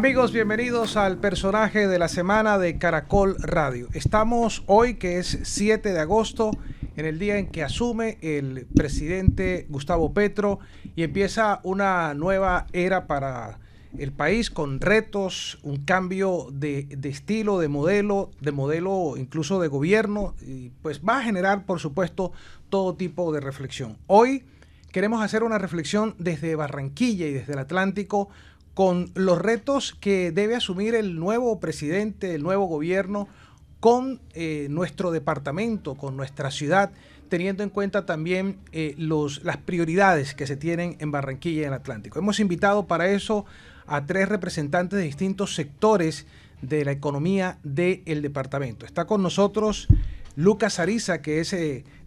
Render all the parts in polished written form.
Amigos, bienvenidos al personaje de la semana de Caracol Radio. Estamos hoy, que es 7 de agosto, en el día en que asume el presidente Gustavo Petro y empieza una nueva era para el país con retos, un cambio de estilo, de modelo incluso de gobierno, y pues va a generar, por supuesto, todo tipo de reflexión. Hoy queremos hacer una reflexión desde Barranquilla y desde el Atlántico con los retos que debe asumir el nuevo presidente, el nuevo gobierno, con nuestro departamento, con nuestra ciudad, teniendo en cuenta también las prioridades que se tienen en Barranquilla y en el Atlántico. Hemos invitado para eso a 3 representantes de distintos sectores de la economía del departamento. Está con nosotros Lucas Ariza, que es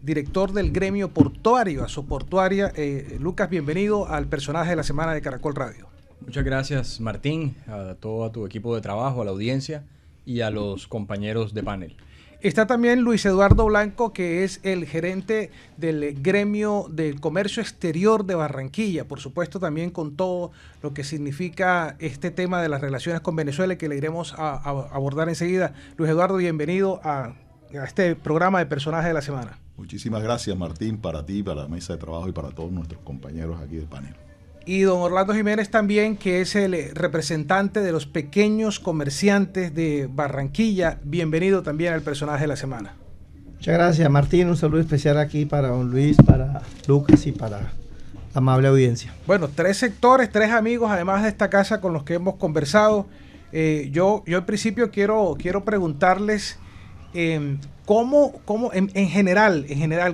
director del gremio portuario, Asoportuaria. Lucas, bienvenido al personaje de la semana de Caracol Radio. Muchas gracias, Martín, a todo tu equipo de trabajo, a la audiencia y a los compañeros de panel. Está también Luis Eduardo Blanco, que es el gerente del gremio del comercio exterior de Barranquilla, por supuesto también con todo lo que significa este tema de las relaciones con Venezuela, que le iremos a abordar enseguida. Luis Eduardo, bienvenido a este programa de Personaje de la Semana. Muchísimas gracias, Martín, para ti, para la mesa de trabajo y para todos nuestros compañeros aquí del panel. Y don Orlando Jiménez también, que es el representante de los pequeños comerciantes de Barranquilla. Bienvenido también al personaje de la semana. Muchas gracias, Martín. Un saludo especial aquí para don Luis, para Lucas y para la amable audiencia. Bueno, 3 sectores, 3 amigos, además de esta casa con los que hemos conversado. Yo en principio quiero preguntarles cómo en general,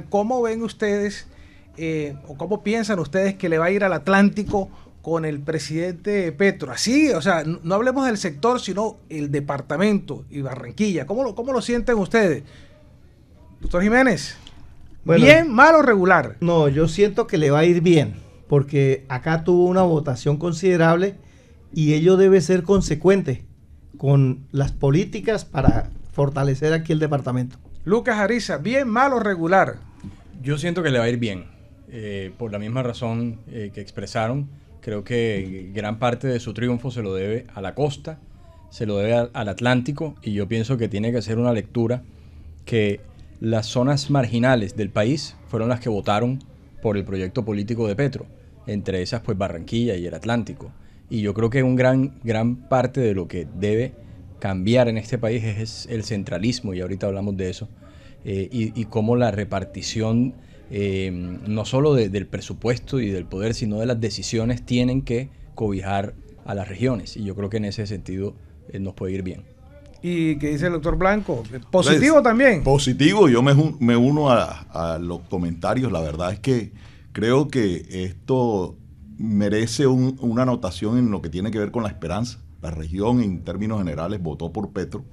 ¿cómo ven ustedes o cómo piensan ustedes que le va a ir al Atlántico con el presidente Petro? Así, o sea, no hablemos del sector, sino el departamento y Barranquilla. ¿Cómo lo sienten ustedes? Doctor Jiménez, bueno, ¿bien, mal o regular? No, yo siento que le va a ir bien, porque acá tuvo una votación considerable y ello debe ser consecuente con las políticas para fortalecer aquí el departamento. Lucas Ariza, ¿bien, mal o regular? Yo siento que le va a ir bien. Por la misma razón que expresaron, creo que gran parte de su triunfo se lo debe a la costa, se lo debe al Atlántico, y yo pienso que tiene que hacer una lectura que las zonas marginales del país fueron las que votaron por el proyecto político de Petro, entre esas pues Barranquilla y el Atlántico, y yo creo que gran parte de lo que debe cambiar en este país es el centralismo, y ahorita hablamos de eso, y cómo la repartición no solo del presupuesto y del poder, sino de las decisiones tienen que cobijar a las regiones, y yo creo que en ese sentido nos puede ir bien. ¿Y qué dice el doctor Blanco? ¿Positivo pues, también? Positivo, yo me uno a los comentarios. La verdad es que creo que esto merece una anotación en lo que tiene que ver con la esperanza. La región en términos generales votó por Petro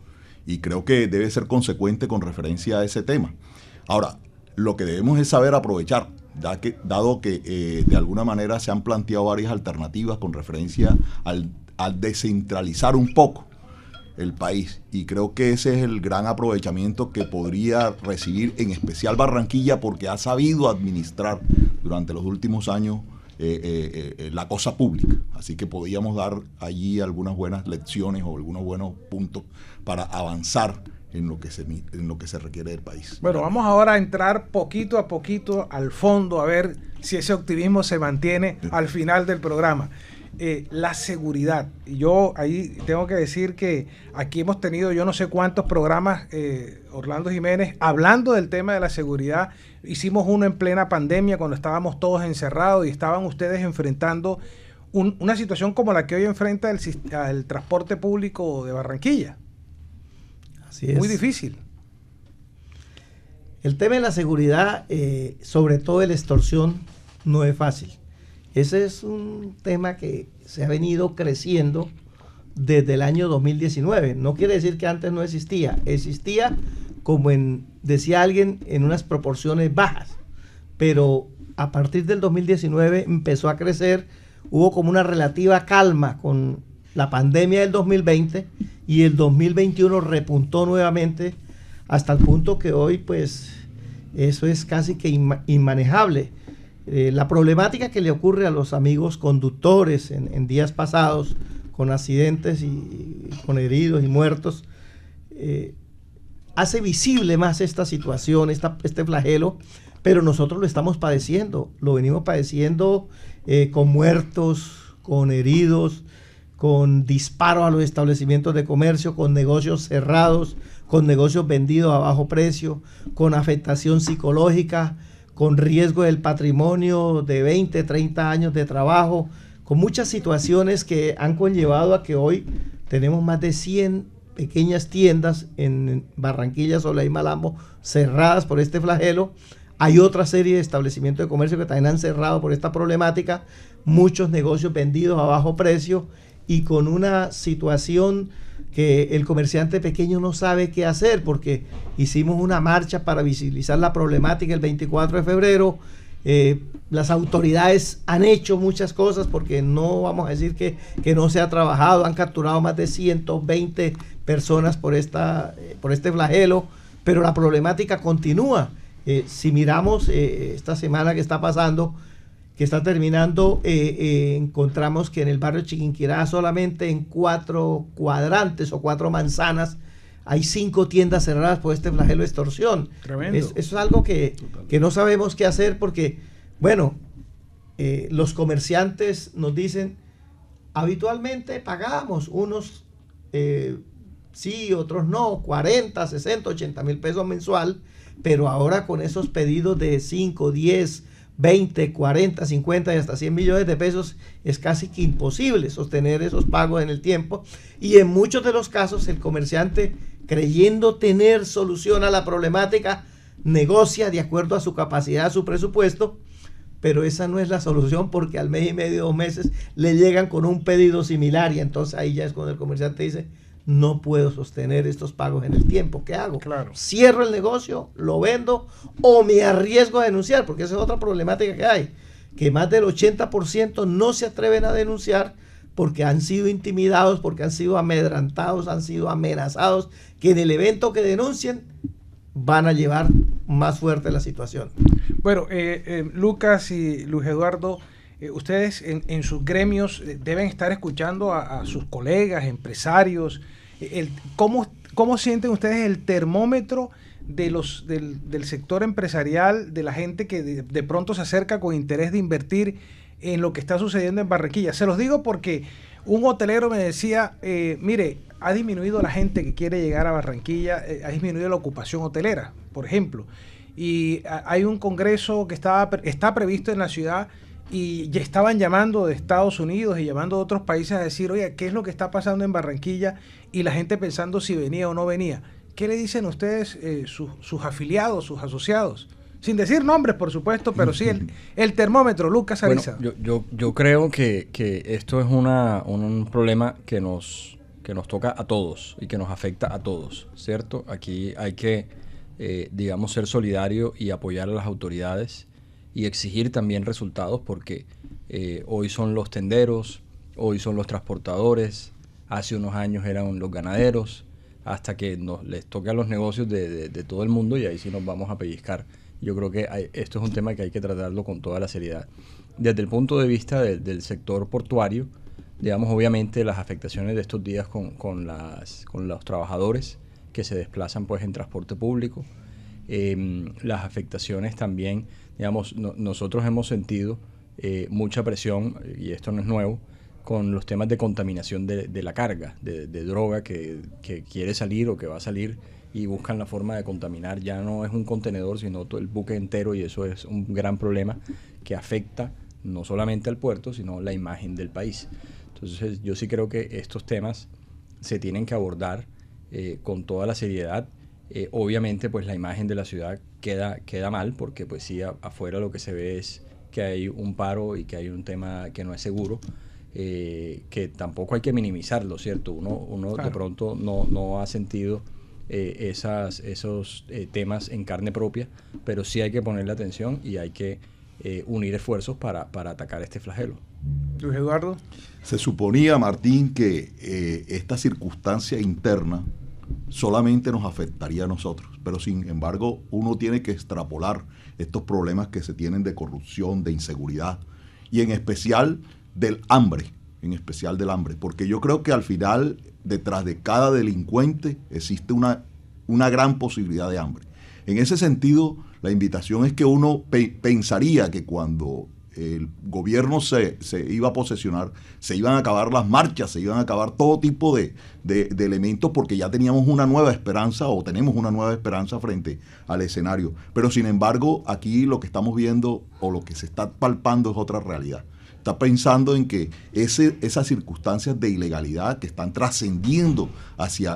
y creo que debe ser consecuente con referencia a ese tema. Ahora, lo que debemos es saber aprovechar, dado que de alguna manera se han planteado varias alternativas con referencia al descentralizar un poco el país. Y creo que ese es el gran aprovechamiento que podría recibir en especial Barranquilla, porque ha sabido administrar durante los últimos años la cosa pública. Así que podíamos dar allí algunas buenas lecciones o algunos buenos puntos para avanzar en lo que se requiere del país. Bueno, vamos ahora a entrar poquito a poquito al fondo, a ver si ese optimismo se mantiene al final del programa. La seguridad. Yo ahí tengo que decir que aquí hemos tenido yo no sé cuántos programas, Orlando Jiménez, hablando del tema de la seguridad. Hicimos uno en plena pandemia cuando estábamos todos encerrados y estaban ustedes enfrentando una situación como la que hoy enfrenta el transporte público de Barranquilla. Así es. Muy difícil. El tema de la seguridad, sobre todo de la extorsión, no es fácil. Ese es un tema que se ha venido creciendo desde el año 2019. No quiere decir que antes no existía. Existía, como decía alguien, en unas proporciones bajas. Pero a partir del 2019 empezó a crecer. Hubo como una relativa calma con la pandemia del 2020 y el 2021 repuntó nuevamente hasta el punto que hoy pues eso es casi que inmanejable. La problemática que le ocurre a los amigos conductores en días pasados con accidentes y con heridos y muertos, hace visible más esta situación, este flagelo, pero nosotros lo estamos padeciendo, lo venimos padeciendo con muertos, con heridos, con disparos a los establecimientos de comercio, con negocios cerrados, con negocios vendidos a bajo precio, con afectación psicológica, con riesgo del patrimonio de 20, 30 años de trabajo, con muchas situaciones que han conllevado a que hoy tenemos más de 100 pequeñas tiendas en Barranquilla, Soledad y Malambo cerradas por este flagelo. Hay otra serie de establecimientos de comercio que también han cerrado por esta problemática, muchos negocios vendidos a bajo precio y con una situación que el comerciante pequeño no sabe qué hacer, porque hicimos una marcha para visibilizar la problemática el 24 de febrero. Las autoridades han hecho muchas cosas, porque no vamos a decir que no se ha trabajado. Han capturado más de 120 personas por este flagelo, pero la problemática continúa. Si miramos esta semana que está pasando, que está terminando, encontramos que en el barrio Chiquinquirá solamente en 4 cuadrantes o 4 manzanas hay 5 tiendas cerradas por este flagelo de extorsión. Tremendo. Eso es algo que no sabemos qué hacer, porque, bueno, los comerciantes nos dicen, habitualmente pagamos unos sí, otros no, 40, 60, 80 mil pesos mensual, pero ahora con esos pedidos de 5, 10, 20, 40, 50 y hasta 100 millones de pesos es casi que imposible sostener esos pagos en el tiempo, y en muchos de los casos el comerciante, creyendo tener solución a la problemática, negocia de acuerdo a su capacidad, a su presupuesto, pero esa no es la solución, porque al mes y medio, 2 meses le llegan con un pedido similar, y entonces ahí ya es cuando el comerciante dice, no puedo sostener estos pagos en el tiempo, ¿qué hago? Claro. ¿Cierro el negocio, lo vendo o me arriesgo a denunciar? Porque esa es otra problemática que hay, que más del 80% no se atreven a denunciar porque han sido intimidados, porque han sido amedrantados, han sido amenazados, que en el evento que denuncien van a llevar más fuerte la situación. Bueno, Lucas y Luis Eduardo, ustedes en sus gremios deben estar escuchando a sus colegas, empresarios. ¿Cómo sienten ustedes el termómetro del sector empresarial, de la gente que de pronto se acerca con interés de invertir en lo que está sucediendo en Barranquilla? Se los digo porque un hotelero me decía, mire, ha disminuido la gente que quiere llegar a Barranquilla, ha disminuido la ocupación hotelera, por ejemplo. Y hay un congreso que está previsto en la ciudad, y ya estaban llamando de Estados Unidos y llamando de otros países a decir, oye, ¿qué es lo que está pasando en Barranquilla? Y la gente pensando si venía o no venía. ¿Qué le dicen ustedes, sus afiliados, sus asociados? Sin decir nombres, por supuesto, pero sí el termómetro. Lucas Ariza. Bueno, yo creo que esto es un problema que nos toca a todos y que nos afecta a todos, ¿cierto? Aquí hay que, digamos, ser solidario y apoyar a las autoridades y exigir también resultados, porque hoy son los tenderos, hoy son los transportadores, hace unos años eran los ganaderos, hasta que les toque a los negocios de todo el mundo, y ahí sí nos vamos a pellizcar. Yo creo que esto es un tema que hay que tratarlo con toda la seriedad. Desde el punto de vista del sector portuario, digamos, obviamente las afectaciones de estos días con los trabajadores que se desplazan pues en transporte público, las afectaciones también, digamos, nosotros hemos sentido mucha presión, y esto no es nuevo, con los temas de contaminación de la carga, de droga que quiere salir o que va a salir, y buscan la forma de contaminar. Ya no es un contenedor, sino todo el buque entero, y eso es un gran problema que afecta no solamente al puerto, sino la imagen del país. Entonces yo sí creo que estos temas se tienen que abordar con toda la seriedad. Obviamente pues la imagen de la ciudad queda mal, porque pues sí, afuera lo que se ve es que hay un paro y que hay un tema que no es seguro, que tampoco hay que minimizarlo, ¿cierto? Uno claro, de pronto no ha sentido esos temas en carne propia, pero sí hay que ponerle atención y hay que unir esfuerzos para atacar este flagelo. Luis Eduardo. Se suponía, Martín, que esta circunstancia interna solamente nos afectaría a nosotros, pero sin embargo uno tiene que extrapolar estos problemas que se tienen de corrupción, de inseguridad y en especial del hambre en especial del hambre, porque yo creo que al final, detrás de cada delincuente, existe una gran posibilidad de hambre. En ese sentido, la invitación es que uno pensaría que cuando el gobierno se iba a posesionar, se iban a acabar las marchas, se iban a acabar todo tipo de elementos, porque ya teníamos una nueva esperanza, o tenemos una nueva esperanza frente al escenario. Pero sin embargo, aquí lo que estamos viendo, o lo que se está palpando, es otra realidad. Está pensando en que esas circunstancias de ilegalidad que están trascendiendo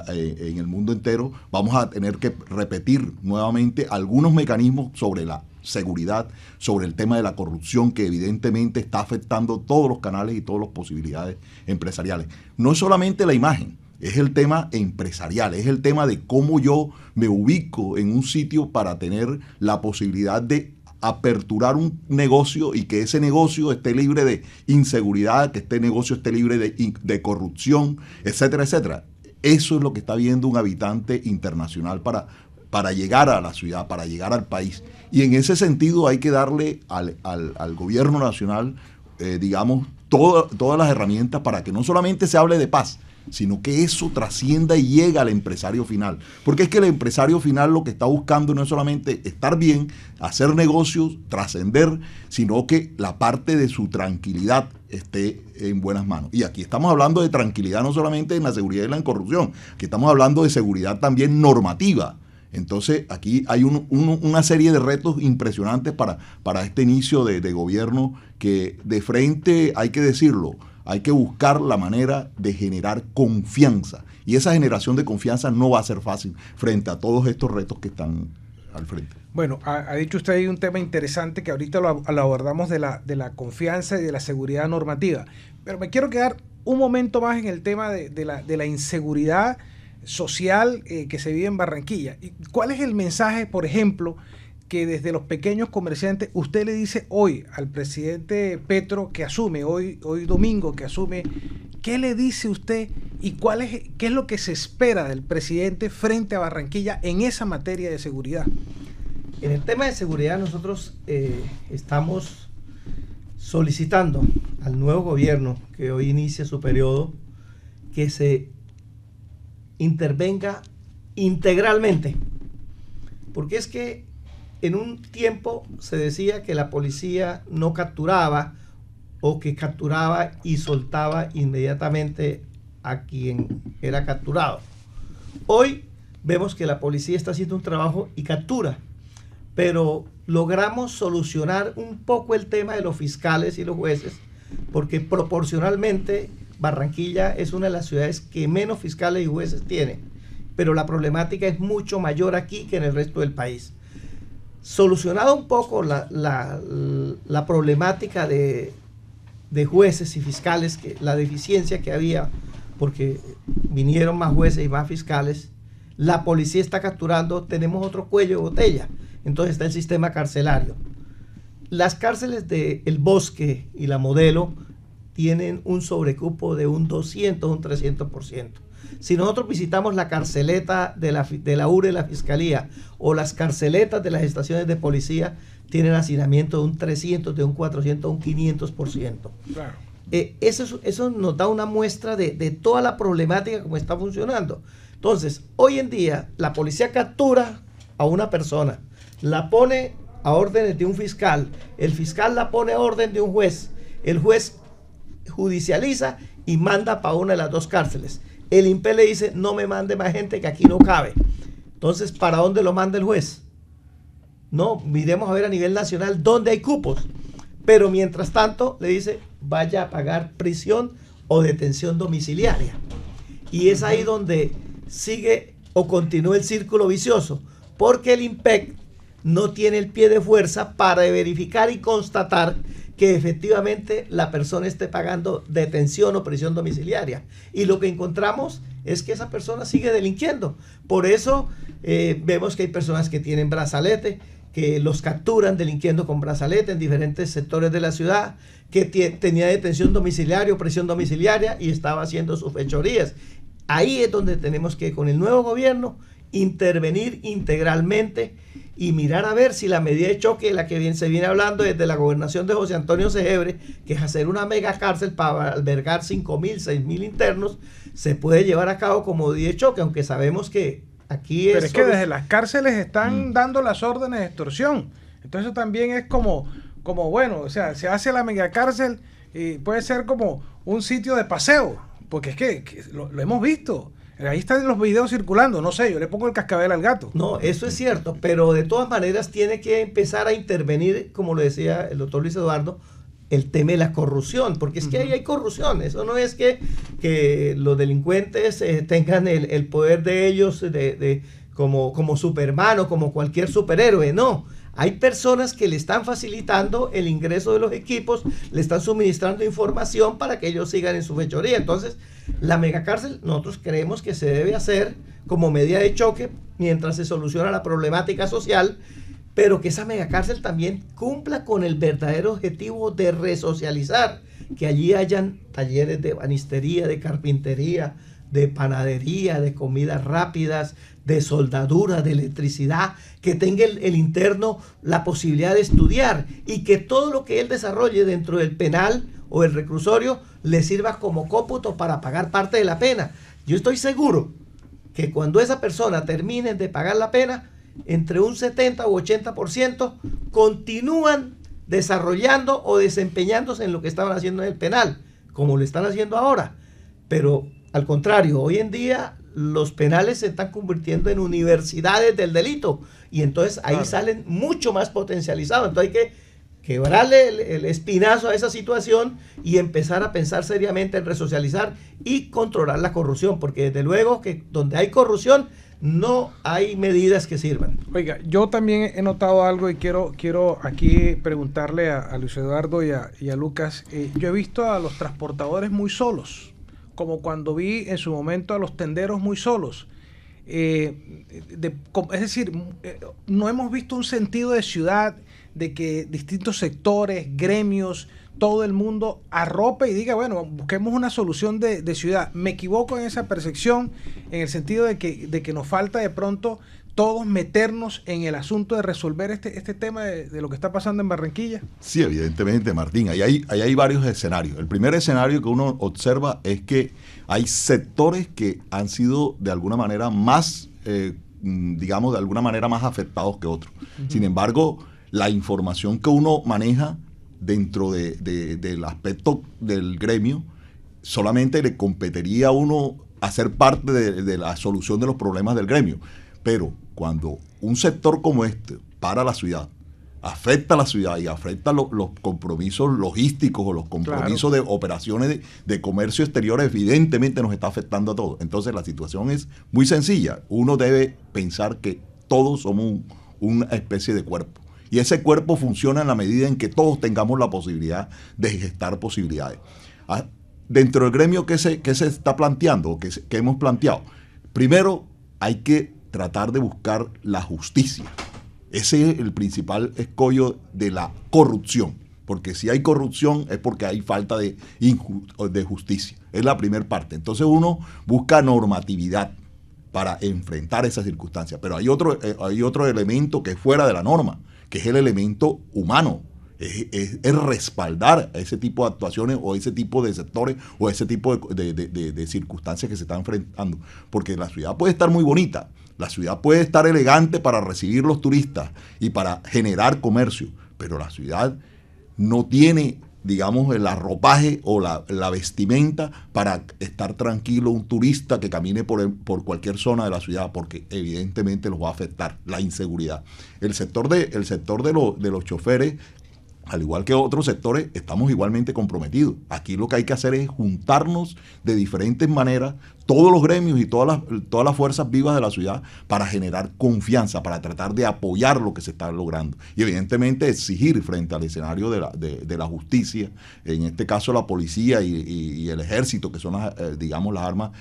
en el mundo entero, vamos a tener que repetir nuevamente algunos mecanismos sobre la seguridad, sobre el tema de la corrupción, que evidentemente está afectando todos los canales y todas las posibilidades empresariales. No es solamente la imagen, es el tema empresarial, es el tema de cómo yo me ubico en un sitio para tener la posibilidad de aperturar un negocio y que ese negocio esté libre de inseguridad, que este negocio esté libre de corrupción, etcétera, etcétera. Eso es lo que está viendo un habitante internacional para llegar a la ciudad, para llegar al país. Y en ese sentido hay que darle al gobierno nacional, digamos, todas las herramientas para que no solamente se hable de paz, sino que eso trascienda y llegue al empresario final. Porque es que el empresario final lo que está buscando no es solamente estar bien, hacer negocios, trascender, sino que la parte de su tranquilidad esté en buenas manos. Y aquí estamos hablando de tranquilidad no solamente en la seguridad y la corrupción, aquí estamos hablando de seguridad también normativa. Entonces aquí hay una serie de retos impresionantes para este inicio de gobierno, que de frente, hay que decirlo, hay que buscar la manera de generar confianza. Y esa generación de confianza no va a ser fácil frente a todos estos retos que están al frente. Bueno, ha dicho usted ahí un tema interesante que ahorita lo abordamos de la confianza y de la seguridad normativa. Pero me quiero quedar un momento más en el tema de la inseguridad social que se vive en Barranquilla. ¿Cuál es el mensaje, por ejemplo, que desde los pequeños comerciantes usted le dice hoy al presidente Petro, que asume hoy domingo, que asume? ¿Qué le dice usted y qué es lo que se espera del presidente frente a Barranquilla en esa materia de seguridad? En el tema de seguridad nosotros estamos solicitando al nuevo gobierno que hoy inicia su periodo que se intervenga integralmente, porque es que en un tiempo se decía que la policía no capturaba, o que capturaba y soltaba inmediatamente a quien era capturado. Hoy vemos que la policía está haciendo un trabajo y captura, pero logramos solucionar un poco el tema de los fiscales y los jueces, porque proporcionalmente Barranquilla es una de las ciudades que menos fiscales y jueces tiene, pero la problemática es mucho mayor aquí que en el resto del país. Solucionado un poco la problemática de jueces y fiscales, la deficiencia que había, porque vinieron más jueces y más fiscales, la policía está capturando, tenemos otro cuello de botella, entonces está el sistema carcelario. Las cárceles de El Bosque y La Modelo tienen un sobrecupo de un 200, un 300%. Si nosotros visitamos la carceleta de la URE de la Fiscalía, o las carceletas de las estaciones de policía, tienen hacinamiento de un 300, de un 400, un 500%. Claro. Eso nos da una muestra de toda la problemática como está funcionando. Entonces, hoy en día, la policía captura a una persona, la pone a órdenes de un fiscal, el fiscal la pone a orden de un juez, el juez judicializa y manda para una de las dos cárceles. El INPE le dice, no me mande más gente que aquí no cabe. Entonces, ¿para dónde lo manda el juez? No, miremos a ver a nivel nacional dónde hay cupos. Pero mientras tanto, le dice, vaya a pagar prisión o detención domiciliaria. Y es ahí donde sigue o continúa el círculo vicioso, porque el INPEC no tiene el pie de fuerza para verificar y constatar que efectivamente la persona esté pagando detención o prisión domiciliaria. Y lo que encontramos es que esa persona sigue delinquiendo. Por eso vemos que hay personas que tienen brazalete, que los capturan delinquiendo con brazalete en diferentes sectores de la ciudad, que tenía detención domiciliaria o prisión domiciliaria y estaba haciendo sus fechorías. Ahí es donde tenemos que, con el nuevo gobierno, intervenir integralmente y mirar a ver si la medida de choque, la que se viene hablando desde la gobernación de José Antonio Segebre, que es hacer una mega cárcel para albergar 5.000, 6.000 internos, se puede llevar a cabo como medida de choque, aunque sabemos que aquí Pero es que desde las cárceles están dando las órdenes de extorsión. Entonces también es como bueno, o sea, se hace la megacárcel y puede ser como un sitio de paseo, porque es que lo hemos visto. Ahí están los videos circulando, no sé, yo le pongo el cascabel al gato. No, eso es cierto, pero de todas maneras tiene que empezar a intervenir, como lo decía el doctor Luis Eduardo, el tema de la corrupción, porque es que ahí hay corrupción. Eso no es que los delincuentes tengan el poder de ellos como Superman o como cualquier superhéroe, no. Hay personas que le están facilitando el ingreso de los equipos, le están suministrando información para que ellos sigan en su fechoría. Entonces, la megacárcel nosotros creemos que se debe hacer como medida de choque mientras se soluciona la problemática social, pero que esa megacárcel también cumpla con el verdadero objetivo de resocializar, que allí hayan talleres de banistería, de carpintería, de panadería, de comidas rápidas, de soldadura, de electricidad, que tenga el interno la posibilidad de estudiar y que todo lo que él desarrolle dentro del penal o el reclusorio le sirva como cómputo para pagar parte de la pena. Yo estoy seguro que cuando esa persona termine de pagar la pena, entre un 70 u 80% continúan desarrollando o desempeñándose en lo que estaban haciendo en el penal, como lo están haciendo ahora. Pero al contrario, hoy en día los penales se están convirtiendo en universidades del delito y entonces ahí salen mucho más potencializados. Entonces hay que quebrarle el espinazo a esa situación y empezar a pensar seriamente en resocializar y controlar la corrupción, porque desde luego que donde hay corrupción no hay medidas que sirvan. Oiga, yo también he notado algo y quiero aquí preguntarle a Luis Eduardo y a Lucas. Yo he visto a los transportadores muy solos, como cuando vi en su momento a los tenderos muy solos. Es decir, no hemos visto un sentido de ciudad, de que distintos sectores, gremios, todo el mundo arrope y diga, bueno, busquemos una solución de ciudad. Me equivoco en esa percepción, en el sentido de que nos falta de pronto todos meternos en el asunto de resolver este tema de lo que está pasando en Barranquilla. Sí, evidentemente, Martín. Ahí hay varios escenarios. El primer escenario que uno observa es que hay sectores que han sido de alguna manera más, digamos, de alguna manera más afectados que otros. Sin embargo, la información que uno maneja dentro del aspecto del gremio, solamente le competiría a uno hacer parte de la solución de los problemas del gremio. Pero cuando un sector como este para la ciudad, afecta a la ciudad y afecta los compromisos logísticos o los compromisos de operaciones de comercio exterior, evidentemente nos está afectando a todos. Entonces la situación es muy sencilla. Uno debe pensar que todos somos una especie de cuerpo. Y ese cuerpo funciona en la medida en que todos tengamos la posibilidad de gestar posibilidades. Dentro del gremio que se está planteando, que hemos planteado, primero hay que tratar de buscar la justicia. Ese es el principal escollo de la corrupción. Porque si hay corrupción es porque hay falta de justicia. Es la primera parte. Entonces uno busca normatividad para enfrentar esas circunstancias. Pero hay otro elemento que es fuera de la norma, que es el elemento humano, es respaldar ese tipo de actuaciones o ese tipo de sectores o ese tipo de circunstancias que se están enfrentando. Porque la ciudad puede estar muy bonita, la ciudad puede estar elegante para recibir los turistas y para generar comercio, pero la ciudad no tiene, digamos, el arropaje o la vestimenta para estar tranquilo un turista que camine por cualquier zona de la ciudad, porque evidentemente los va a afectar la inseguridad. El sector de los choferes, al igual que otros sectores, estamos igualmente comprometidos. Aquí lo que hay que hacer es juntarnos de diferentes maneras, todos los gremios y todas las fuerzas vivas de la ciudad, para generar confianza, para tratar de apoyar lo que se está logrando. Y evidentemente exigir frente al escenario de la justicia, en este caso la policía y el ejército, que son digamos las armas,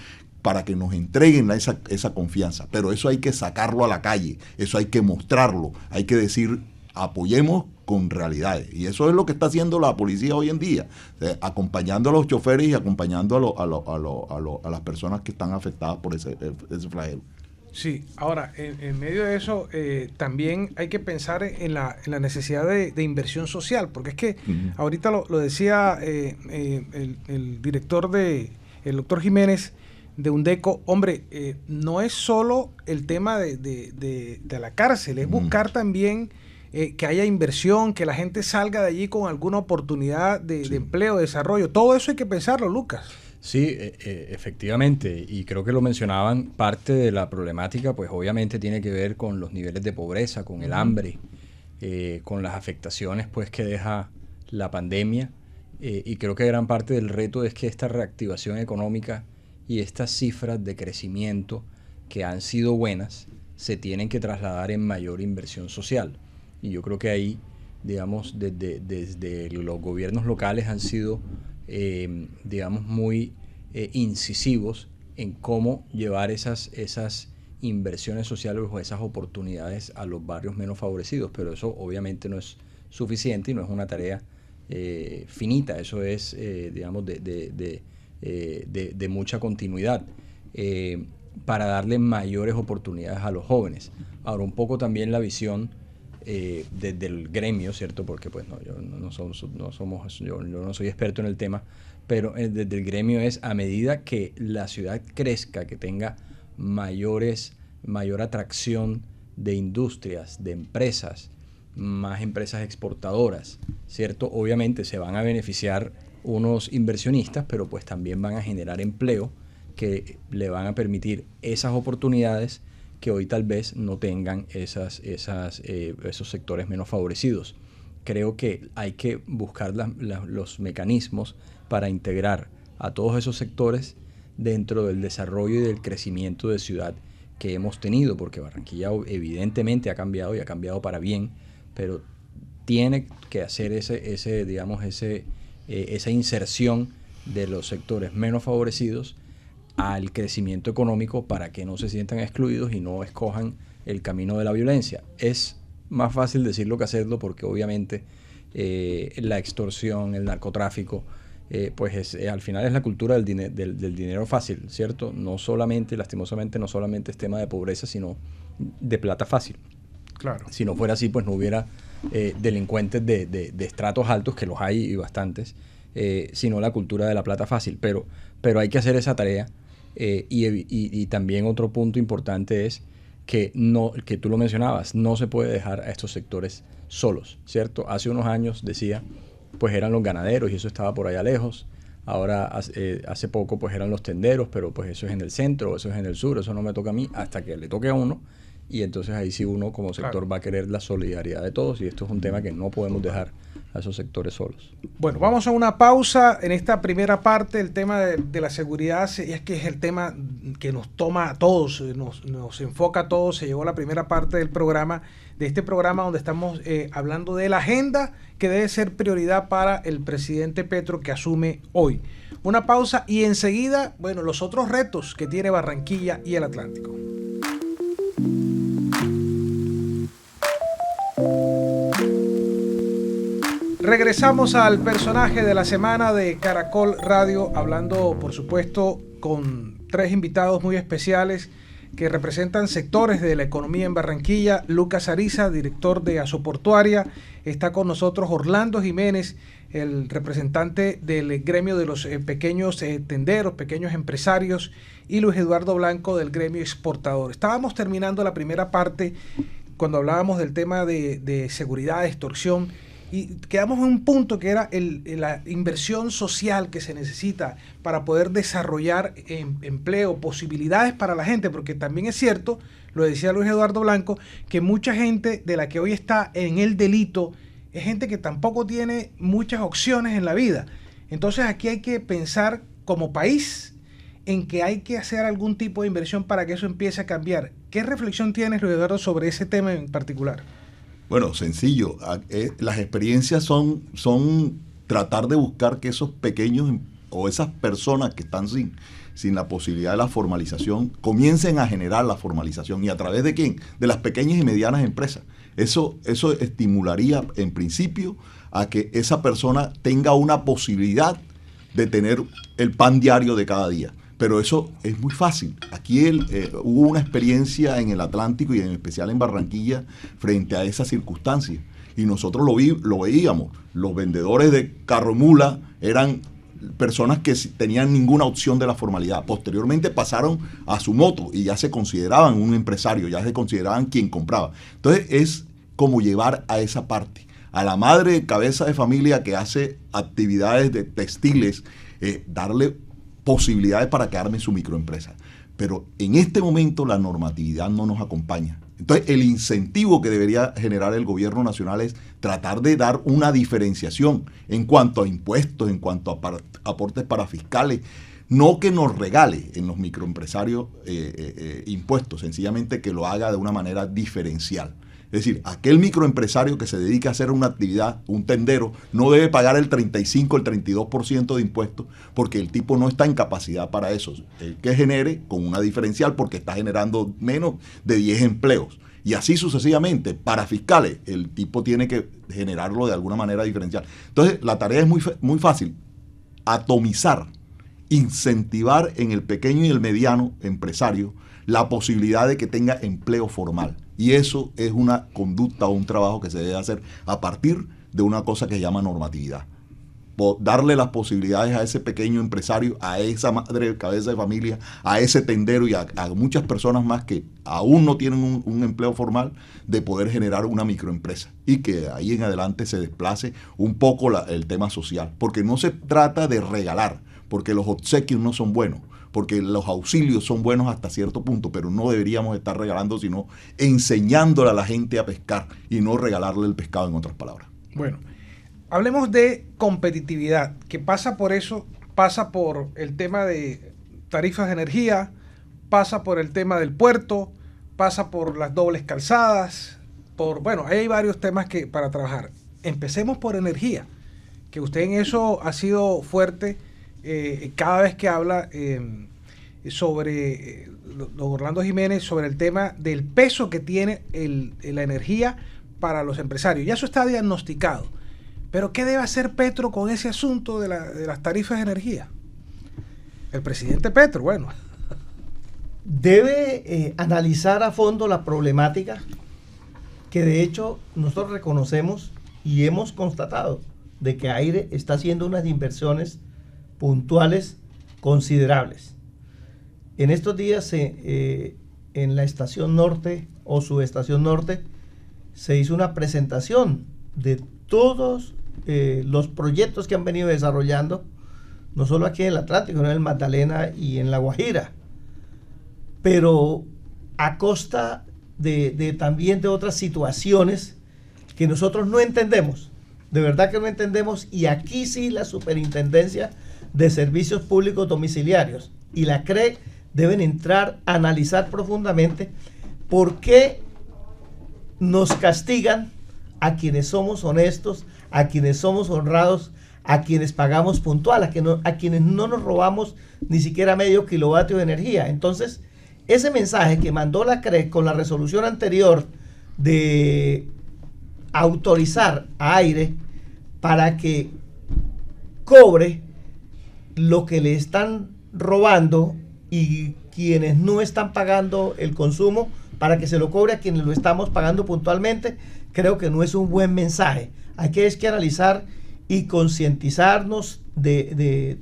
para que nos entreguen esa confianza. Pero eso hay que sacarlo a la calle, eso hay que mostrarlo, hay que decir, apoyemos con realidades. Y eso es lo que está haciendo la policía hoy en día, acompañando a los choferes y acompañando a las personas que están afectadas por ese flagelo. Sí, ahora, en medio de eso, también hay que pensar en la necesidad de inversión social, porque es que ahorita lo decía el director el doctor Jiménez de UNDECO, hombre, no es solo el tema de la cárcel, es buscar también que haya inversión, que la gente salga de allí con alguna oportunidad de empleo, de desarrollo. Todo eso hay que pensarlo, Lucas. Sí, efectivamente, y creo que lo mencionaban, parte de la problemática pues obviamente tiene que ver con los niveles de pobreza, con el hambre, con las afectaciones pues que deja la pandemia, y creo que gran parte del reto es que esta reactivación económica y estas cifras de crecimiento que han sido buenas se tienen que trasladar en mayor inversión social, y yo creo que ahí, digamos, desde los gobiernos locales han sido digamos, muy incisivos en cómo llevar esas inversiones sociales o esas oportunidades a los barrios menos favorecidos, pero eso obviamente no es suficiente y no es una tarea finita, eso es, digamos, de mucha continuidad, para darle mayores oportunidades a los jóvenes. Ahora, un poco también la visión desde el gremio, ¿cierto? Porque pues yo no soy experto en el tema, pero desde el gremio es, a medida que la ciudad crezca, que tenga mayor atracción de industrias, de empresas, más empresas exportadoras, ¿cierto? Obviamente se van a beneficiar unos inversionistas, pero pues también van a generar empleo que le van a permitir esas oportunidades que hoy tal vez no tengan esos sectores menos favorecidos. Creo que hay que buscar los mecanismos para integrar a todos esos sectores dentro del desarrollo y del crecimiento de ciudad que hemos tenido, porque Barranquilla evidentemente ha cambiado y ha cambiado para bien, pero tiene que hacer esa inserción de los sectores menos favorecidos al crecimiento económico para que no se sientan excluidos y no escojan el camino de la violencia. Es más fácil decirlo que hacerlo porque obviamente la extorsión, el narcotráfico, pues al final es la cultura del dinero fácil, ¿cierto? No solamente, lastimosamente, no solamente es tema de pobreza, sino de plata fácil. Claro. Si no fuera así, pues no hubiera delincuentes de estratos altos, que los hay y bastantes, sino la cultura de la plata fácil. Pero hay que hacer esa tarea. Y también otro punto importante es que tú lo mencionabas, no se puede dejar a estos sectores solos, ¿cierto? Hace unos años decía, pues eran los ganaderos y eso estaba por allá lejos. Ahora hace poco pues eran los tenderos, pero pues eso es en el centro, eso es en el sur, eso no me toca a mí, hasta que le toque a uno. Y entonces ahí sí uno como sector va a querer la solidaridad de todos, y esto es un tema que no podemos dejar a esos sectores solos. Bueno, vamos a una pausa en esta primera parte. El tema de la seguridad es que es el tema que nos toma a todos, nos enfoca a todos. Se llegó a la primera parte del programa, de este programa donde estamos hablando de la agenda que debe ser prioridad para el presidente Petro que asume hoy. Una pausa y enseguida, bueno, los otros retos que tiene Barranquilla y el Atlántico. Regresamos al personaje de la semana de Caracol Radio, hablando, por supuesto, con tres invitados muy especiales que representan sectores de la economía en Barranquilla. Lucas Ariza, director de Asoportuaria. Está con nosotros Orlando Jiménez, el representante del gremio de los pequeños tenderos, pequeños empresarios, y Luis Eduardo Blanco del gremio exportador. Estábamos terminando la primera parte cuando hablábamos del tema de seguridad, de extorsión, y quedamos en un punto que era la inversión social que se necesita para poder desarrollar empleo, posibilidades para la gente, porque también es cierto, lo decía Luis Eduardo Blanco, que mucha gente de la que hoy está en el delito es gente que tampoco tiene muchas opciones en la vida. Entonces aquí hay que pensar como país en que hay que hacer algún tipo de inversión para que eso empiece a cambiar. ¿Qué reflexión tienes, Luis Eduardo, sobre ese tema en particular? Bueno, sencillo. Las experiencias son tratar de buscar que esos pequeños o esas personas que están sin la posibilidad de la formalización comiencen a generar la formalización. ¿Y a través de quién? De las pequeñas y medianas empresas. Eso estimularía en principio a que esa persona tenga una posibilidad de tener el pan diario de cada día. Pero eso es muy fácil. Aquí hubo una experiencia en el Atlántico y en especial en Barranquilla frente a esas circunstancias. Y nosotros lo veíamos. Los vendedores de carro mula eran personas que tenían ninguna opción de la formalidad. Posteriormente pasaron a su moto y ya se consideraban un empresario, ya se consideraban quien compraba. Entonces es como llevar a esa parte. A la madre cabeza de familia que hace actividades de textiles, darle posibilidades para que arme su microempresa. Pero en este momento la normatividad no nos acompaña. Entonces el incentivo que debería generar el gobierno nacional es tratar de dar una diferenciación en cuanto a impuestos, en cuanto a aportes para fiscales. No que nos regale en los microempresarios impuestos, sencillamente que lo haga de una manera diferencial. Es decir, aquel microempresario que se dedica a hacer una actividad, un tendero, no debe pagar el 35, el 32% de impuestos porque el tipo no está en capacidad para eso. El que genere con una diferencial porque está generando menos de 10 empleos. Y así sucesivamente, para fiscales, el tipo tiene que generarlo de alguna manera diferencial. Entonces, la tarea es muy fácil. Atomizar, incentivar en el pequeño y el mediano empresario la posibilidad de que tenga empleo formal. Y eso es una conducta o un trabajo que se debe hacer a partir de una cosa que se llama normatividad. Darle las posibilidades a ese pequeño empresario, a esa madre cabeza de familia, a ese tendero y a muchas personas más que aún no tienen un empleo formal, de poder generar una microempresa y que ahí en adelante se desplace un poco el tema social. Porque no se trata de regalar, porque los obsequios no son buenos, porque los auxilios son buenos hasta cierto punto, pero no deberíamos estar regalando, sino enseñándole a la gente a pescar y no regalarle el pescado, en otras palabras. Bueno, hablemos de competitividad, que pasa por eso, pasa por el tema de tarifas de energía, pasa por el tema del puerto, pasa por las dobles calzadas, bueno, hay varios temas para trabajar. Empecemos por energía, que usted en eso ha sido fuerte. Cada vez que habla sobre don Orlando Jiménez, sobre el tema del peso que tiene la energía para los empresarios. Ya eso está diagnosticado. Pero ¿qué debe hacer Petro con ese asunto de las tarifas de energía? El presidente Petro, bueno. Debe analizar a fondo la problemática que de hecho nosotros reconocemos y hemos constatado de que AIRE está haciendo unas inversiones puntuales considerables. En estos días en la estación norte o subestación norte se hizo una presentación de todos los proyectos que han venido desarrollando, no solo aquí en el Atlántico, sino en el Magdalena y en La Guajira, pero a costa también de otras situaciones que nosotros no entendemos, de verdad que no entendemos, y aquí sí la Superintendencia de Servicios Públicos Domiciliarios y la CRE deben entrar a analizar profundamente por qué nos castigan a quienes somos honestos, a quienes somos honrados, a quienes pagamos puntual, a quienes no nos robamos ni siquiera medio kilovatio de energía. Entonces, ese mensaje que mandó la CRE con la resolución anterior de autorizar a AIRE para que cobre lo que le están robando y quienes no están pagando el consumo, para que se lo cobre a quienes lo estamos pagando puntualmente, creo que no es un buen mensaje. Hay que analizar y concientizarnos de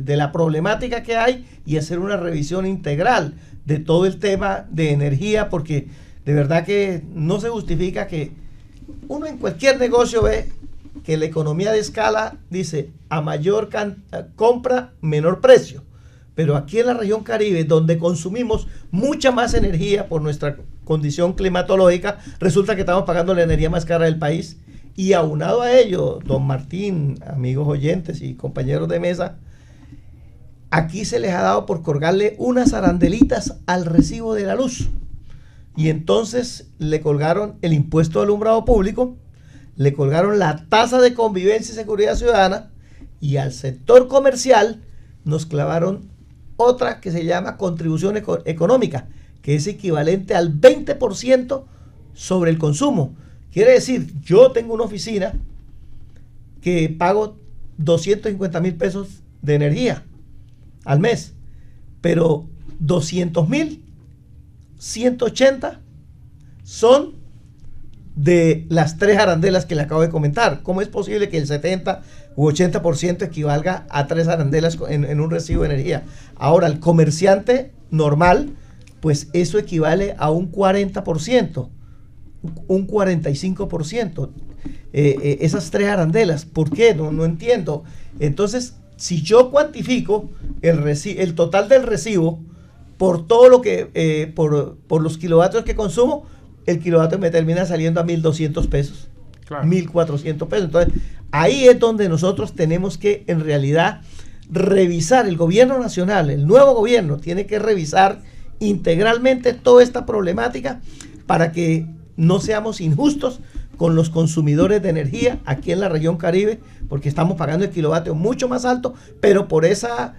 la problemática que hay y hacer una revisión integral de todo el tema de energía, porque de verdad que no se justifica que uno en cualquier negocio ve que la economía de escala dice a mayor compra, menor precio. Pero aquí en la región Caribe, donde consumimos mucha más energía por nuestra condición climatológica, resulta que estamos pagando la energía más cara del país. Y aunado a ello, don Martín, amigos oyentes y compañeros de mesa, aquí se les ha dado por colgarle unas arandelitas al recibo de la luz. Y entonces le colgaron el impuesto de alumbrado público, le colgaron la tasa de convivencia y seguridad ciudadana, y al sector comercial nos clavaron otra que se llama contribución económica, que es equivalente al 20% sobre el consumo. Quiere decir, yo tengo una oficina que pago 250,000 pesos de energía al mes, pero 200.000, 180 son de las 3 arandelas que le acabo de comentar. ¿Cómo es posible que el 70 u 80% equivalga a 3 arandelas en un recibo de energía? Ahora, el comerciante normal, pues eso equivale a un 40%, un 45%. Esas 3 arandelas, ¿por qué? No entiendo. Entonces, si yo cuantifico el total del recibo por todo lo que, por los kilovatios que consumo, el kilovatio me termina saliendo a 1.200 pesos, claro. 1.400 pesos. Entonces, ahí es donde nosotros tenemos que, en realidad, revisar. El gobierno nacional, el nuevo gobierno, tiene que revisar integralmente toda esta problemática para que no seamos injustos con los consumidores de energía aquí en la región Caribe, porque estamos pagando el kilovatio mucho más alto, pero por esa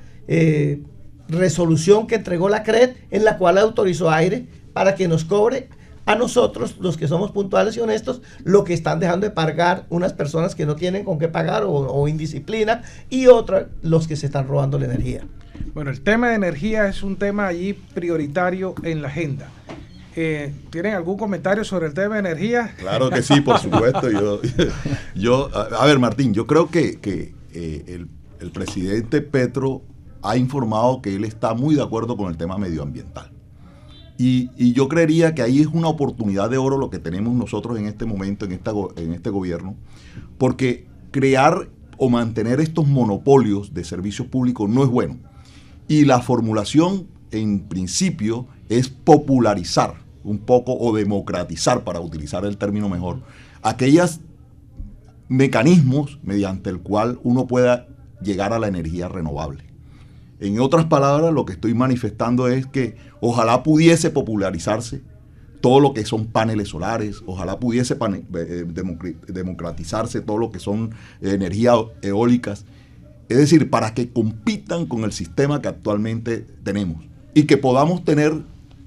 resolución que entregó la CRED, en la cual autorizó Aire para que nos cobre a nosotros, los que somos puntuales y honestos, lo que están dejando de pagar unas personas que no tienen con qué pagar o indisciplina, y otras los que se están robando la energía. Bueno, el tema de energía es un tema allí prioritario en la agenda. ¿Tienen algún comentario sobre el tema de energía? Claro que sí, por supuesto. A ver, Martín, yo creo que el presidente Petro ha informado que él está muy de acuerdo con el tema medioambiental. Y yo creería que ahí es una oportunidad de oro lo que tenemos nosotros en este momento, en este gobierno, porque crear o mantener estos monopolios de servicios públicos no es bueno. Y la formulación, en principio, es popularizar un poco o democratizar, para utilizar el término mejor, aquellos mecanismos mediante el cual uno pueda llegar a la energía renovable. En otras palabras, lo que estoy manifestando es que ojalá pudiese popularizarse todo lo que son paneles solares, ojalá pudiese democratizarse todo lo que son energías eólicas, es decir, para que compitan con el sistema que actualmente tenemos y que podamos tener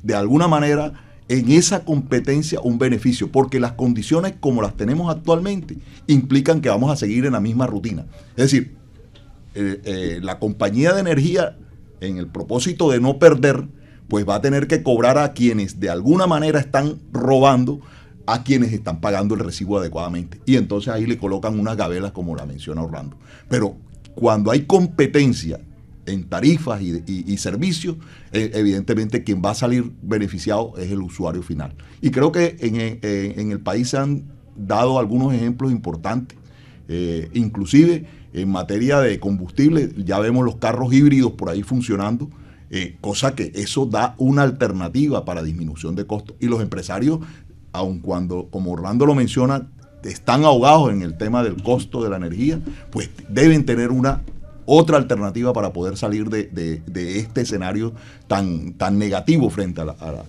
de alguna manera en esa competencia un beneficio, porque las condiciones como las tenemos actualmente implican que vamos a seguir en la misma rutina. Es decir, la compañía de energía, en el propósito de no perder, pues va a tener que cobrar a quienes de alguna manera están robando, a quienes están pagando el recibo adecuadamente. Y entonces ahí le colocan unas gabelas, como la menciona Orlando. Pero cuando hay competencia en tarifas y servicios, evidentemente quien va a salir beneficiado es el usuario final. Y creo que en el país se han dado algunos ejemplos importantes, inclusive en materia de combustible. Ya vemos los carros híbridos por ahí funcionando, cosa que eso da una alternativa para disminución de costos. Y los empresarios, aun cuando, como Orlando lo menciona, están ahogados en el tema del costo de la energía, pues deben tener una otra alternativa para poder salir de este escenario tan negativo frente a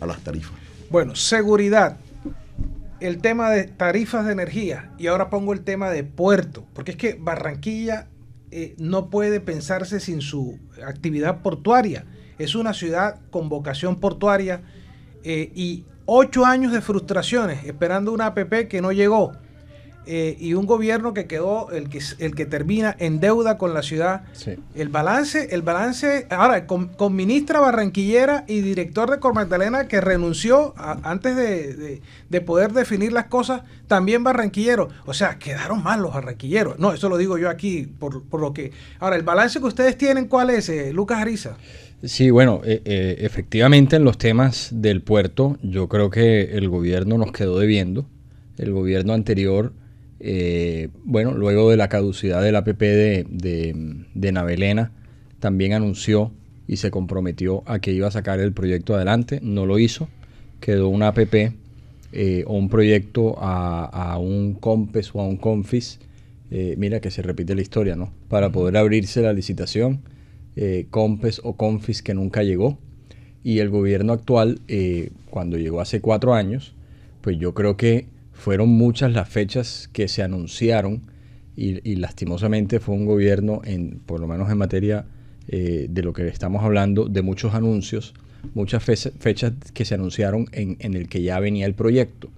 las tarifas. Bueno, seguridad, el tema de tarifas de energía, y ahora pongo el tema de puerto, porque es que Barranquilla no puede pensarse sin su actividad portuaria. Es una ciudad con vocación portuaria, y 8 años de frustraciones esperando una APP que no llegó. Y un gobierno que quedó el que termina en deuda con la ciudad. Sí. El balance ahora con ministra barranquillera y director de Cor Magdalena que renunció antes de poder definir las cosas, también barranquillero. O sea, quedaron mal los barranquilleros. No, eso lo digo yo aquí por lo que... Ahora, el balance que ustedes tienen, ¿cuál es, Lucas Ariza? Sí, bueno, efectivamente en los temas del puerto yo creo que el gobierno nos quedó debiendo. El gobierno anterior, bueno, luego de la caducidad del APP de Navelena, también anunció y se comprometió a que iba a sacar el proyecto adelante. No lo hizo, quedó una APP o un proyecto a un COMPES o a un CONFIS. Mira que se repite la historia, ¿no? Para poder abrirse la licitación, COMPES o CONFIS que nunca llegó. Y el gobierno actual, cuando llegó hace 4 años, pues yo creo que fueron muchas las fechas que se anunciaron y lastimosamente fue un gobierno, por lo menos en materia de lo que estamos hablando, de muchos anuncios, muchas fechas que se anunciaron en el que ya venía el proyecto.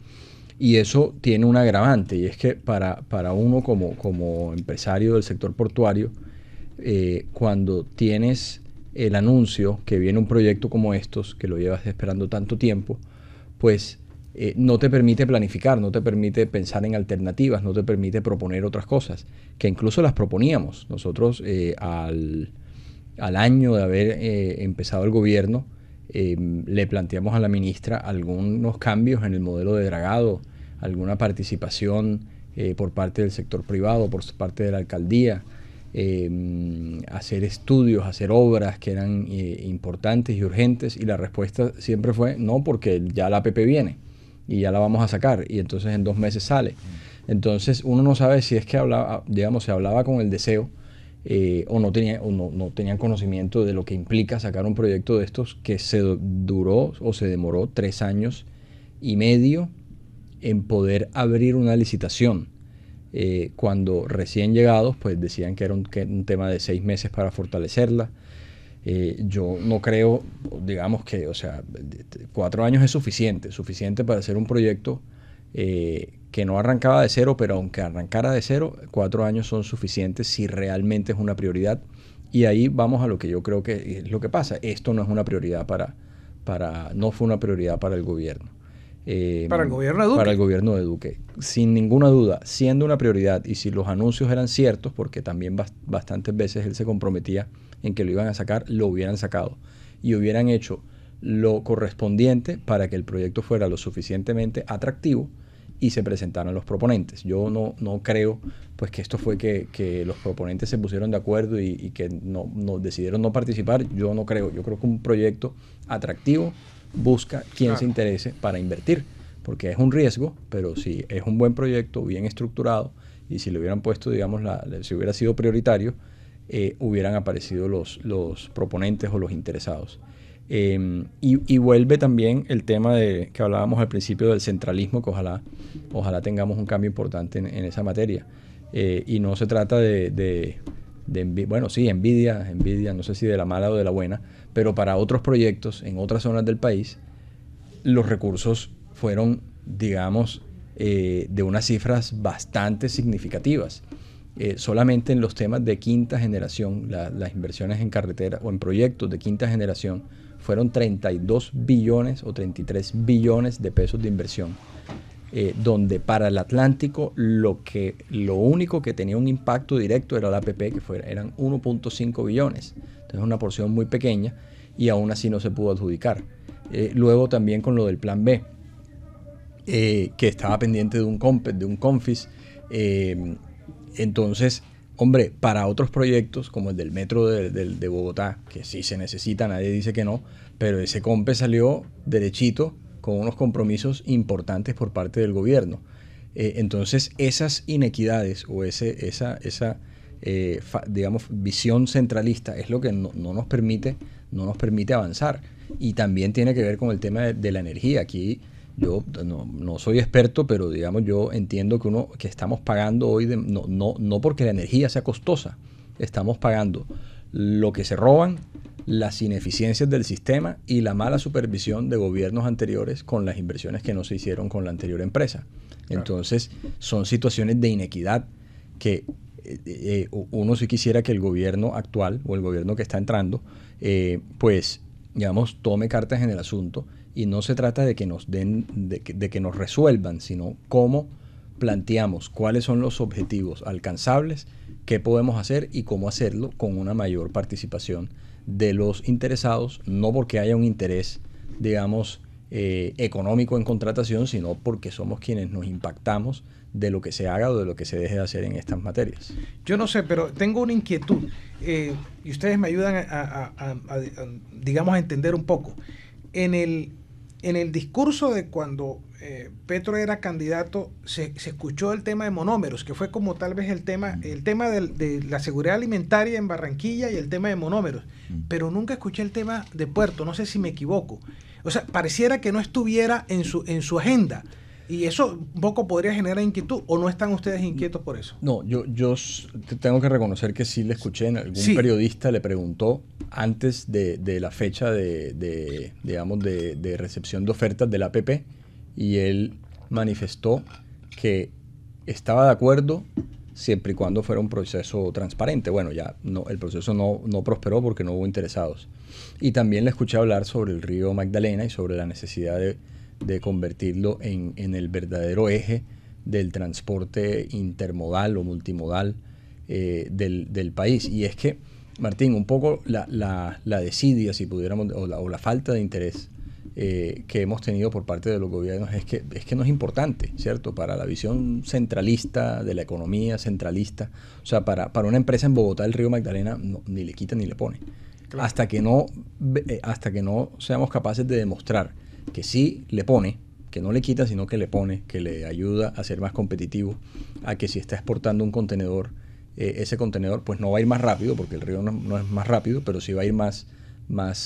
Y eso tiene un agravante, y es que para uno como empresario del sector portuario, cuando tienes el anuncio que viene un proyecto como estos, que lo llevas esperando tanto tiempo, pues no te permite planificar, no te permite pensar en alternativas, no te permite proponer otras cosas, que incluso las proponíamos. Nosotros al año de haber empezado el gobierno, le planteamos a la ministra algunos cambios en el modelo de dragado, alguna participación por parte del sector privado, por parte de la alcaldía, hacer estudios, hacer obras que eran importantes y urgentes, y la respuesta siempre fue no, porque ya la APP viene y ya la vamos a sacar y entonces en 2 meses sale. Entonces uno no sabe si es que hablaba, digamos, se hablaba con el deseo o no tenían conocimiento de lo que implica sacar un proyecto de estos que se duró o se demoró 3 años y medio en poder abrir una licitación. Cuando recién llegados, pues decían que era un tema de 6 meses para fortalecerla. Yo no creo, digamos que, o sea, 4 años es suficiente para hacer un proyecto que no arrancaba de cero, pero aunque arrancara de cero, 4 años son suficientes si realmente es una prioridad. Y ahí vamos a lo que yo creo que es lo que pasa. Esto no es una prioridad no fue una prioridad para el gobierno. Para el gobierno de Duque. Para el gobierno de Duque. Sin ninguna duda, siendo una prioridad, y si los anuncios eran ciertos, porque también bastantes veces él se comprometía en que lo iban a sacar, lo hubieran sacado. Y hubieran hecho lo correspondiente para que el proyecto fuera lo suficientemente atractivo y se presentaron los proponentes. Yo no creo pues que esto fue que los proponentes se pusieron de acuerdo y que no decidieron no participar. Yo no creo. Yo creo que un proyecto atractivo busca quien se interese para invertir, porque es un riesgo, pero si es un buen proyecto, bien estructurado, y si le hubieran puesto, digamos, si hubiera sido prioritario, hubieran aparecido los proponentes o los interesados. Y vuelve también el tema que hablábamos al principio del centralismo, que ojalá tengamos un cambio importante en esa materia. Y no se trata bueno, sí, envidia, no sé si de la mala o de la buena, pero para otros proyectos en otras zonas del país, los recursos fueron, digamos, de unas cifras bastante significativas. Solamente en los temas de quinta generación, las inversiones en carretera o en proyectos de quinta generación, fueron 32 billones o 33 billones de pesos de inversión, donde para el Atlántico lo único que tenía un impacto directo era la APP, que eran 1.5 billones. Entonces una porción muy pequeña y aún así no se pudo adjudicar. Luego también con lo del Plan B, que estaba pendiente de un CONFIS. Entonces, hombre, para otros proyectos como el del metro de Bogotá, que sí se necesita, nadie dice que no, pero ese COMPE salió derechito con unos compromisos importantes por parte del gobierno. Entonces, esas inequidades o esa digamos, visión centralista es lo que no nos permite avanzar. Y también tiene que ver con el tema de la energía. Aquí yo no soy experto, pero digamos yo entiendo que estamos pagando hoy, no porque la energía sea costosa, estamos pagando lo que se roban, las ineficiencias del sistema y la mala supervisión de gobiernos anteriores con las inversiones que no se hicieron con la anterior empresa. Entonces son situaciones de inequidad que uno sí quisiera que el gobierno actual o el gobierno que está entrando pues digamos tome cartas en el asunto, y no se trata de que nos de que nos resuelvan, sino cómo planteamos cuáles son los objetivos alcanzables, qué podemos hacer y cómo hacerlo con una mayor participación de los interesados, no porque haya un interés, digamos, económico en contratación, sino porque somos quienes nos impactamos de lo que se haga o de lo que se deje de hacer en estas materias. Yo no sé, pero tengo una inquietud y ustedes me ayudan digamos, a entender un poco. En el discurso de cuando Petro era candidato, se escuchó el tema de monómeros, que fue como tal vez el tema de la seguridad alimentaria en Barranquilla y el tema de monómeros, pero nunca escuché el tema de puerto, no sé si me equivoco. O sea, pareciera que no estuviera en su agenda. Y eso un poco podría generar inquietud, ¿o no están ustedes inquietos por eso? No, yo tengo que reconocer que sí le escuché, algún periodista le preguntó antes de la fecha digamos, de recepción de ofertas del APP, y él manifestó que estaba de acuerdo siempre y cuando fuera un proceso transparente. Bueno, ya no, el proceso no prosperó porque no hubo interesados. Y también le escuché hablar sobre el río Magdalena y sobre la necesidad de convertirlo en el verdadero eje del transporte intermodal o multimodal del país. Y es que, Martín, un poco la desidia, si pudiéramos, o la falta de interés que hemos tenido por parte de los gobiernos es que no es importante, ¿cierto? Para la visión centralista de la economía centralista, o sea, para una empresa en Bogotá el río Magdalena ni le quita ni le pone. Claro. Hasta que no seamos capaces de demostrar que sí le pone, que no le quita, sino que le pone, que le ayuda a ser más competitivo, a que si está exportando un contenedor, ese contenedor pues no va a ir más rápido, porque el río no es más rápido, pero sí va a ir más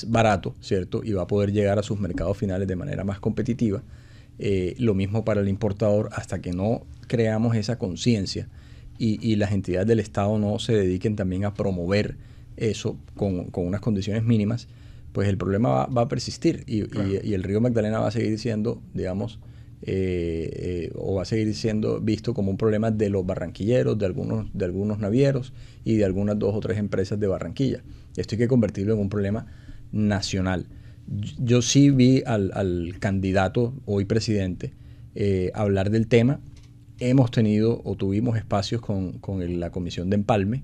barato, ¿cierto? Y va a poder llegar a sus mercados finales de manera más competitiva. Lo mismo para el importador, hasta que no creamos esa conciencia y las entidades del Estado no se dediquen también a promover eso con unas condiciones mínimas, pues el problema va a persistir claro. y el río Magdalena va a seguir siendo, digamos, o va a seguir siendo visto como un problema de los barranquilleros, de algunos navieros y de algunas 2 o 3 empresas de Barranquilla. Esto hay que convertirlo en un problema nacional. Yo sí vi al candidato, hoy presidente, hablar del tema. Hemos tenido o tuvimos espacios con la Comisión de Empalme,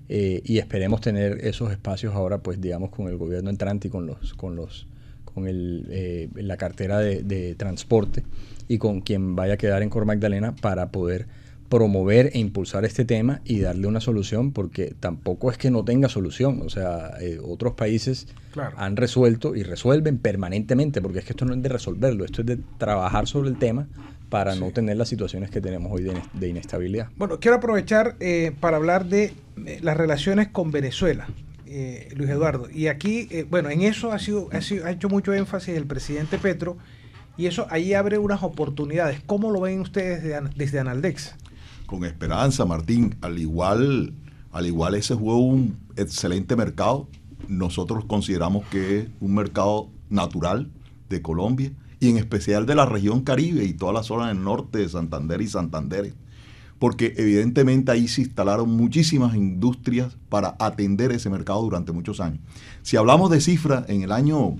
y esperemos tener esos espacios ahora, pues digamos, con el gobierno entrante y con la cartera de transporte y con quien vaya a quedar en Cor Magdalena, para poder promover e impulsar este tema y darle una solución, porque tampoco es que no tenga solución. O sea, otros países claro. han resuelto y resuelven permanentemente, porque es que esto no es de resolverlo, esto es de trabajar sobre el tema para sí. no tener las situaciones que tenemos hoy de inestabilidad. Bueno, quiero aprovechar para hablar de las relaciones con Venezuela, Luis Eduardo. Y aquí, bueno, en eso ha hecho mucho énfasis el presidente Petro, y eso ahí abre unas oportunidades. ¿Cómo lo ven ustedes desde Analdex? Con esperanza, Martín. Al igual ese fue un excelente mercado. Nosotros consideramos que es un mercado natural de Colombia, y en especial de la región Caribe y toda la zona del norte de Santander y Santander, porque evidentemente ahí se instalaron muchísimas industrias para atender ese mercado durante muchos años. Si hablamos de cifras, en el año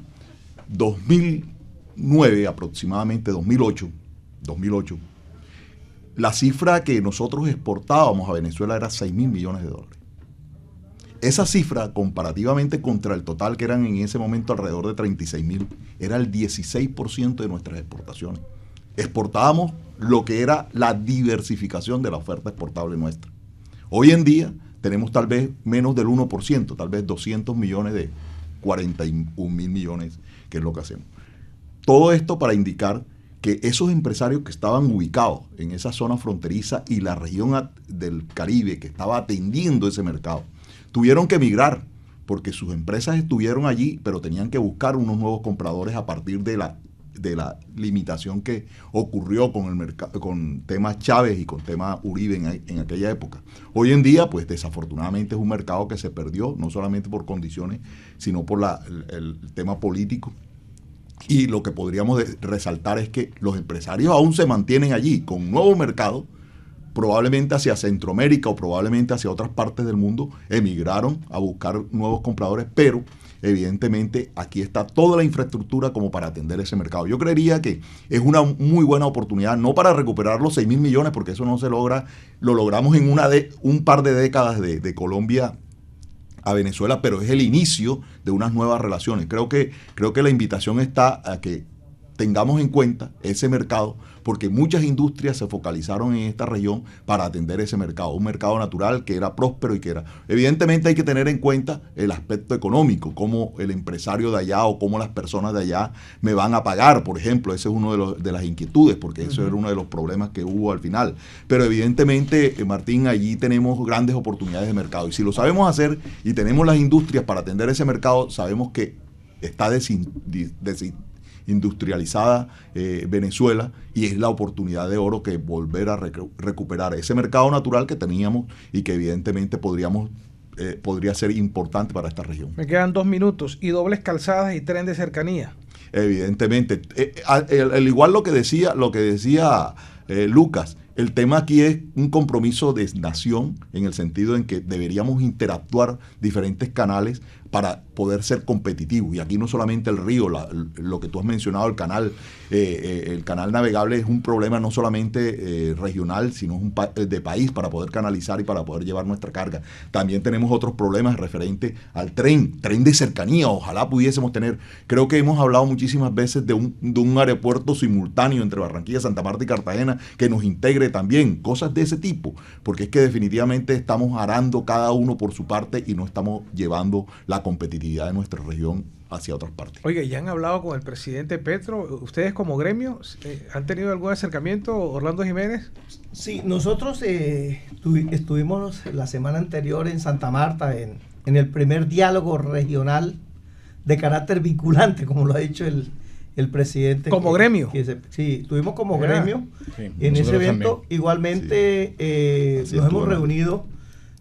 2009 aproximadamente, 2008, la cifra que nosotros exportábamos a Venezuela era 6.000 millones de dólares. Esa cifra, comparativamente contra el total, que eran en ese momento alrededor de 36.000, era el 16% de nuestras exportaciones. Exportábamos lo que era la diversificación de la oferta exportable nuestra. Hoy en día tenemos tal vez menos del 1%, tal vez 200 millones de 41.000 millones, que es lo que hacemos. Todo esto para indicar que esos empresarios que estaban ubicados en esa zona fronteriza y la región del Caribe que estaba atendiendo ese mercado, tuvieron que emigrar, porque sus empresas estuvieron allí, pero tenían que buscar unos nuevos compradores a partir de la limitación que ocurrió con temas Chávez y con temas Uribe en aquella época. Hoy en día, pues desafortunadamente es un mercado que se perdió, no solamente por condiciones, sino por el tema político. Y lo que podríamos resaltar es que los empresarios aún se mantienen allí con un nuevo mercado, probablemente hacia Centroamérica o probablemente hacia otras partes del mundo, emigraron a buscar nuevos compradores, pero evidentemente aquí está toda la infraestructura como para atender ese mercado. Yo creería que es una muy buena oportunidad, no para recuperar los 6.000 millones, porque eso no se logra, lo logramos en un par de décadas de Colombia a Venezuela, pero es el inicio de unas nuevas relaciones. Creo que la invitación está a que tengamos en cuenta ese mercado, porque muchas industrias se focalizaron en esta región para atender ese mercado, un mercado natural que era próspero y que era... Evidentemente hay que tener en cuenta el aspecto económico, cómo el empresario de allá o cómo las personas de allá me van a pagar, por ejemplo. Ese es uno de las inquietudes, porque eso era uno de los problemas que hubo al final. Pero evidentemente, Martín, allí tenemos grandes oportunidades de mercado, y si lo sabemos hacer y tenemos las industrias para atender ese mercado, sabemos que está industrializada Venezuela, y es la oportunidad de oro que volver a recuperar ese mercado natural que teníamos y que evidentemente podría ser importante para esta región. Me quedan 2 minutos. Y dobles calzadas y tren de cercanía. Evidentemente, al igual lo que decía Lucas, El tema aquí es un compromiso de nación, en el sentido en que deberíamos interactuar diferentes canales para poder ser competitivos. Y aquí no solamente el río, lo que tú has mencionado, el canal navegable es un problema no solamente regional, sino de país, para poder canalizar y para poder llevar nuestra carga. También tenemos otros problemas referentes al tren de cercanía. Ojalá pudiésemos tener, creo que hemos hablado muchísimas veces de un aeropuerto simultáneo entre Barranquilla, Santa Marta y Cartagena, que nos integre también, cosas de ese tipo, porque es que definitivamente estamos arando cada uno por su parte y no estamos llevando la competitividad de nuestra región hacia otras partes. Oye, ¿ya han hablado con el presidente Petro? ¿Ustedes como gremio han tenido algún acercamiento, Orlando Jiménez? Sí, nosotros estuvimos la semana anterior en Santa Marta en el primer diálogo regional de carácter vinculante, como lo ha dicho el presidente. ¿Como gremio? Sí, estuvimos como gremio Sí, en ese evento. también. Igualmente Sí. nos hemos reunido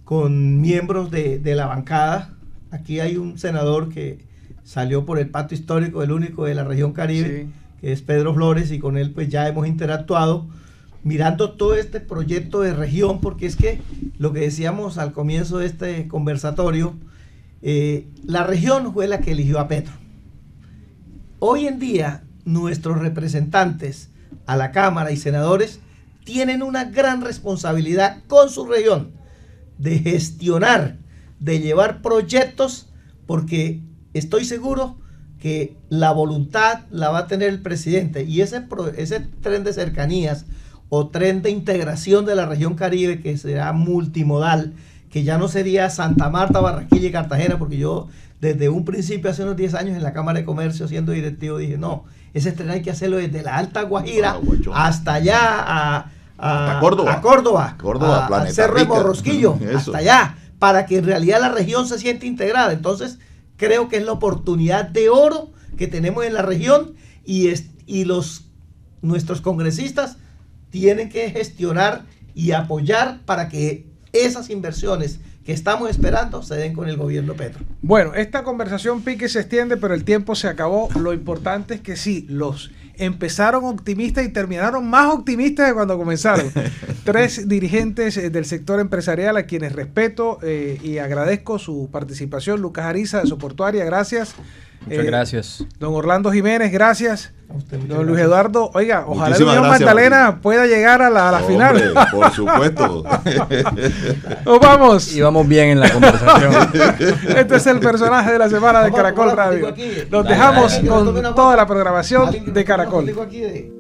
con miembros de la bancada. Aquí hay un senador que salió por el pacto histórico, el único de la región Caribe, que es Pedro Flores, y con él pues ya hemos interactuado mirando todo este proyecto de región, porque es que lo que decíamos al comienzo de este conversatorio, la región fue la que eligió a Petro. Hoy en día nuestros representantes a la Cámara y senadores tienen una gran responsabilidad con su región de gestionar, de llevar proyectos, porque estoy seguro que la voluntad la va a tener el presidente, y ese tren de cercanías o tren de integración de la región Caribe, que será multimodal, que ya no sería Santa Marta, Barranquilla y Cartagena, porque yo desde un principio, hace unos 10 años en la Cámara de Comercio siendo directivo, dije no, ese tren hay que hacerlo desde la Alta Guajira hasta allá hasta Córdoba. A Córdoba, Planeta al Cerro de Rica. Morrosquillo, Eso. hasta allá, para que en realidad la región se siente integrada. Entonces creo que es la oportunidad de oro que tenemos en la región, y nuestros congresistas tienen que gestionar y apoyar para que esas inversiones que estamos esperando se den con el gobierno Petro. Bueno, esta conversación pique se extiende, pero el tiempo se acabó. Lo importante es que sí, los empezaron optimistas y terminaron más optimistas de cuando comenzaron. 3 dirigentes del sector empresarial a quienes respeto y agradezco su participación. Lucas Ariza de Soportuaria, gracias. Muchas gracias. Don Orlando Jiménez, gracias. A usted, muchas Don Luis gracias. Eduardo, oiga, ojalá el Muchísimas Unión gracias, Magdalena Martín. pueda llegar a la final. Hombre, por supuesto. Nos vamos. Y vamos bien en la conversación. Este es el personaje de la semana de Vamos a Caracol tomar Radio. contigo aquí. Nos Dale, dejamos dale, con Tome una toda foto. la programación Alguien que de tome una Caracol. fotico aquí de-